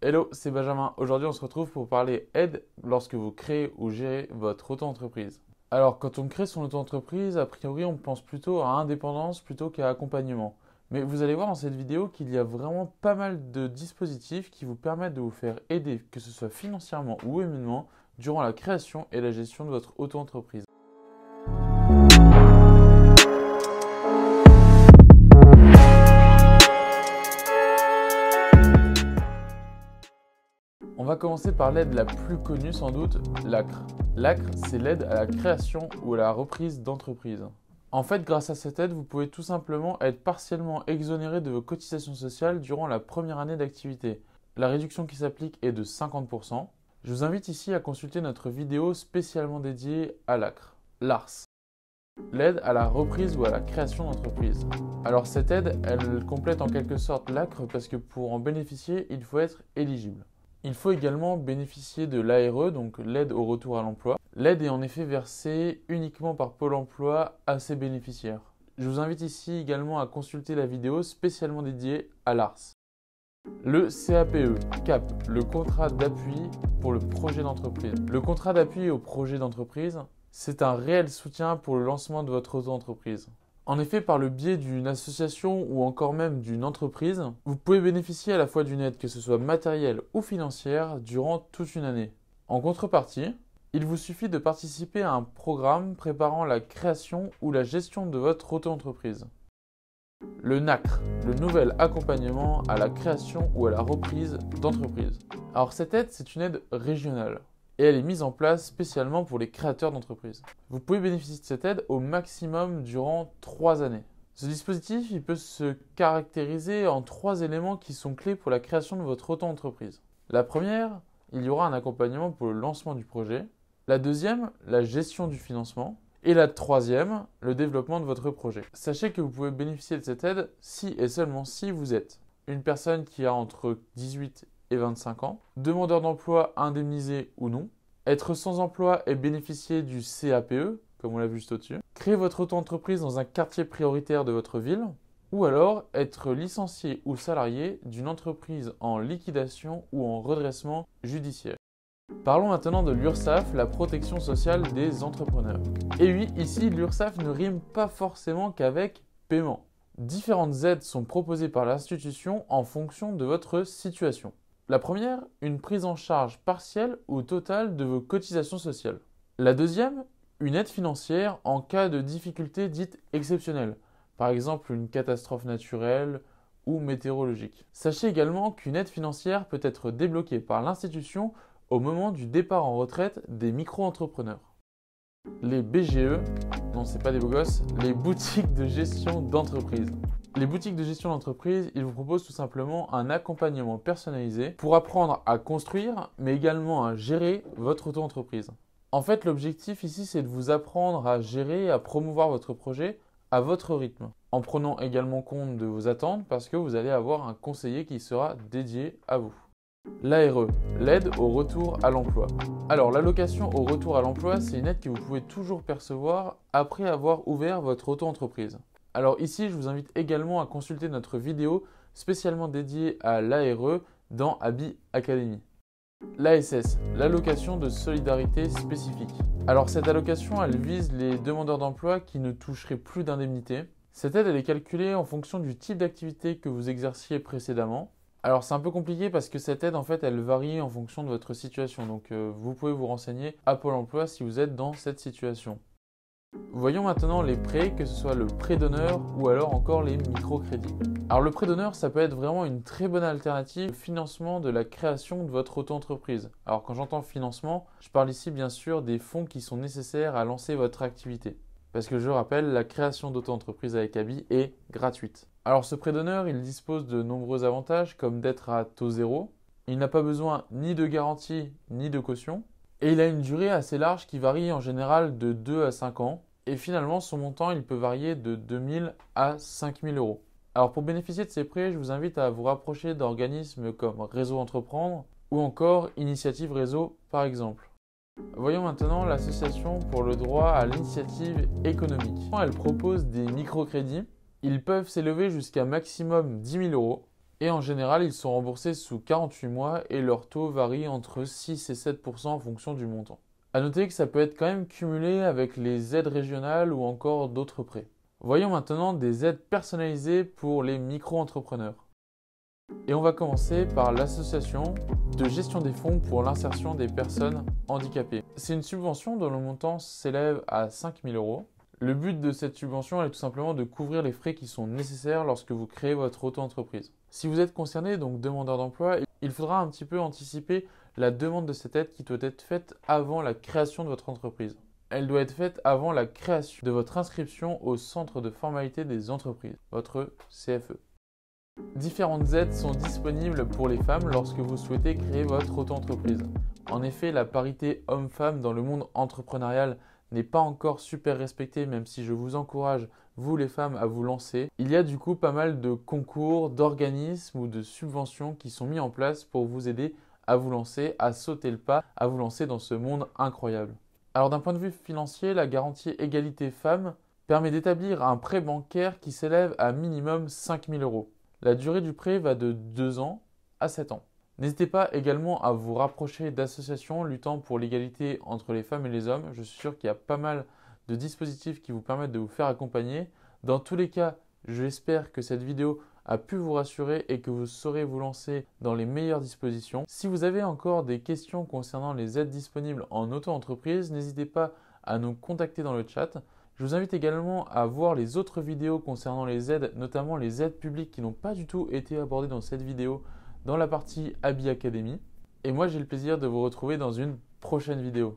Hello, c'est Benjamin. Aujourd'hui, on se retrouve pour parler aide lorsque vous créez ou gérez votre auto-entreprise. Alors, quand on crée son auto-entreprise, a priori, on pense plutôt à indépendance plutôt qu'à accompagnement. Mais vous allez voir dans cette vidéo qu'il y a vraiment pas mal de dispositifs qui vous permettent de vous faire aider, que ce soit financièrement ou humainement, durant la création et la gestion de votre auto-entreprise. On va commencer par l'aide la plus connue sans doute, l'ACRE. L'ACRE, c'est l'aide à la création ou à la reprise d'entreprise. En fait, grâce à cette aide, vous pouvez tout simplement être partiellement exonéré de vos cotisations sociales durant la première année d'activité. La réduction qui s'applique est de 50%. Je vous invite ici à consulter notre vidéo spécialement dédiée à l'ACRE. L'ARS, l'aide à la reprise ou à la création d'entreprise. Alors cette aide, elle complète en quelque sorte l'ACRE parce que pour en bénéficier, il faut être éligible. Il faut également bénéficier de l'ARE, donc l'aide au retour à l'emploi. L'aide est en effet versée uniquement par Pôle emploi à ses bénéficiaires. Je vous invite ici également à consulter la vidéo spécialement dédiée à l'ARS. Le CAPE, CAP, le contrat d'appui pour le projet d'entreprise. Le contrat d'appui au projet d'entreprise, c'est un réel soutien pour le lancement de votre auto-entreprise. En effet, par le biais d'une association ou encore même d'une entreprise, vous pouvez bénéficier à la fois d'une aide, que ce soit matérielle ou financière, durant toute une année. En contrepartie, il vous suffit de participer à un programme préparant la création ou la gestion de votre auto-entreprise. Le NACRE, le nouvel accompagnement à la création ou à la reprise d'entreprise. Alors cette aide, c'est une aide régionale. Et elle est mise en place spécialement pour les créateurs d'entreprises. Vous pouvez bénéficier de cette aide au maximum durant 3 années. Ce dispositif, il peut se caractériser en 3 éléments qui sont clés pour la création de votre auto-entreprise. La première, il y aura un accompagnement pour le lancement du projet. La deuxième, la gestion du financement. Et la troisième, le développement de votre projet. Sachez que vous pouvez bénéficier de cette aide si et seulement si vous êtes une personne qui a entre 18 et 25 ans, demandeur d'emploi indemnisé ou non, être sans emploi et bénéficier du CAPE, comme on l'a vu juste au-dessus, créer votre auto-entreprise dans un quartier prioritaire de votre ville, ou alors être licencié ou salarié d'une entreprise en liquidation ou en redressement judiciaire. Parlons maintenant de l'URSSAF, la protection sociale des entrepreneurs. Et oui, ici, l'URSSAF ne rime pas forcément qu'avec paiement. Différentes aides sont proposées par l'institution en fonction de votre situation. La première, une prise en charge partielle ou totale de vos cotisations sociales. La deuxième, une aide financière en cas de difficultés dites exceptionnelles, par exemple une catastrophe naturelle ou météorologique. Sachez également qu'une aide financière peut être débloquée par l'institution au moment du départ en retraite des micro-entrepreneurs. Les BGE, non c'est pas des beaux gosses, les boutiques de gestion d'entreprise. Les boutiques de gestion d'entreprise, ils vous proposent tout simplement un accompagnement personnalisé pour apprendre à construire, mais également à gérer votre auto-entreprise. En fait, l'objectif ici, c'est de vous apprendre à gérer et à promouvoir votre projet à votre rythme, en prenant également compte de vos attentes parce que vous allez avoir un conseiller qui sera dédié à vous. L'ARE, l'aide au retour à l'emploi. Alors, l'allocation au retour à l'emploi, c'est une aide que vous pouvez toujours percevoir après avoir ouvert votre auto-entreprise. Alors ici, je vous invite également à consulter notre vidéo spécialement dédiée à l'ARE dans Habi Academy. L'ASS, l'allocation de solidarité spécifique. Alors cette allocation, elle vise les demandeurs d'emploi qui ne toucheraient plus d'indemnité. Cette aide, elle est calculée en fonction du type d'activité que vous exerciez précédemment. Alors c'est un peu compliqué parce que cette aide, en fait, elle varie en fonction de votre situation. Donc vous pouvez vous renseigner à Pôle emploi si vous êtes dans cette situation. Voyons maintenant les prêts, que ce soit le prêt d'honneur ou alors encore les microcrédits. Alors le prêt d'honneur, ça peut être vraiment une très bonne alternative au financement de la création de votre auto-entreprise. Alors quand j'entends financement, je parle ici bien sûr des fonds qui sont nécessaires à lancer votre activité. Parce que je rappelle, la création d'auto-entreprise avec Habi est gratuite. Alors ce prêt d'honneur, il dispose de nombreux avantages comme d'être à taux zéro. Il n'a pas besoin ni de garantie ni de caution. Et il a une durée assez large qui varie en général de 2 à 5 ans. Et finalement, son montant, il peut varier de 2 000 à 5 000 euros. Alors pour bénéficier de ces prêts, je vous invite à vous rapprocher d'organismes comme Réseau Entreprendre ou encore Initiative Réseau par exemple. Voyons maintenant l'association pour le droit à l'initiative économique. Elle propose des microcrédits. Ils peuvent s'élever jusqu'à maximum 10 000 euros. Et en général, ils sont remboursés sous 48 mois et leur taux varie entre 6 et 7% en fonction du montant. A noter que ça peut être quand même cumulé avec les aides régionales ou encore d'autres prêts. Voyons maintenant des aides personnalisées pour les micro-entrepreneurs. Et on va commencer par l'association de gestion des fonds pour l'insertion des personnes handicapées. C'est une subvention dont le montant s'élève à 5 000 euros. Le but de cette subvention est tout simplement de couvrir les frais qui sont nécessaires lorsque vous créez votre auto-entreprise. Si vous êtes concerné, donc demandeur d'emploi, il faudra un petit peu anticiper la demande de cette aide qui doit être faite avant la création de votre entreprise. Elle doit être faite avant la création de votre inscription au centre de formalité des entreprises, votre CFE. Différentes aides sont disponibles pour les femmes lorsque vous souhaitez créer votre auto-entreprise. En effet, la parité homme-femme dans le monde entrepreneurial n'est pas encore super respectée, même si je vous encourage, vous les femmes, à vous lancer. Il y a du coup pas mal de concours, d'organismes ou de subventions qui sont mis en place pour vous aider à vous lancer, à sauter le pas, à vous lancer dans ce monde incroyable. Alors d'un point de vue financier, la garantie égalité femmes permet d'établir un prêt bancaire qui s'élève à minimum 5 000 euros. La durée du prêt va de 2 ans à 7 ans. N'hésitez pas également à vous rapprocher d'associations luttant pour l'égalité entre les femmes et les hommes. Je suis sûr qu'il y a pas mal de dispositifs qui vous permettent de vous faire accompagner. Dans tous les cas, j'espère que cette vidéo a pu vous rassurer et que vous saurez vous lancer dans les meilleures dispositions. Si vous avez encore des questions concernant les aides disponibles en auto-entreprise, n'hésitez pas à nous contacter dans le chat. Je vous invite également à voir les autres vidéos concernant les aides, notamment les aides publiques qui n'ont pas du tout été abordées dans cette vidéo, dans la partie Habi Academy. Et moi, j'ai le plaisir de vous retrouver dans une prochaine vidéo.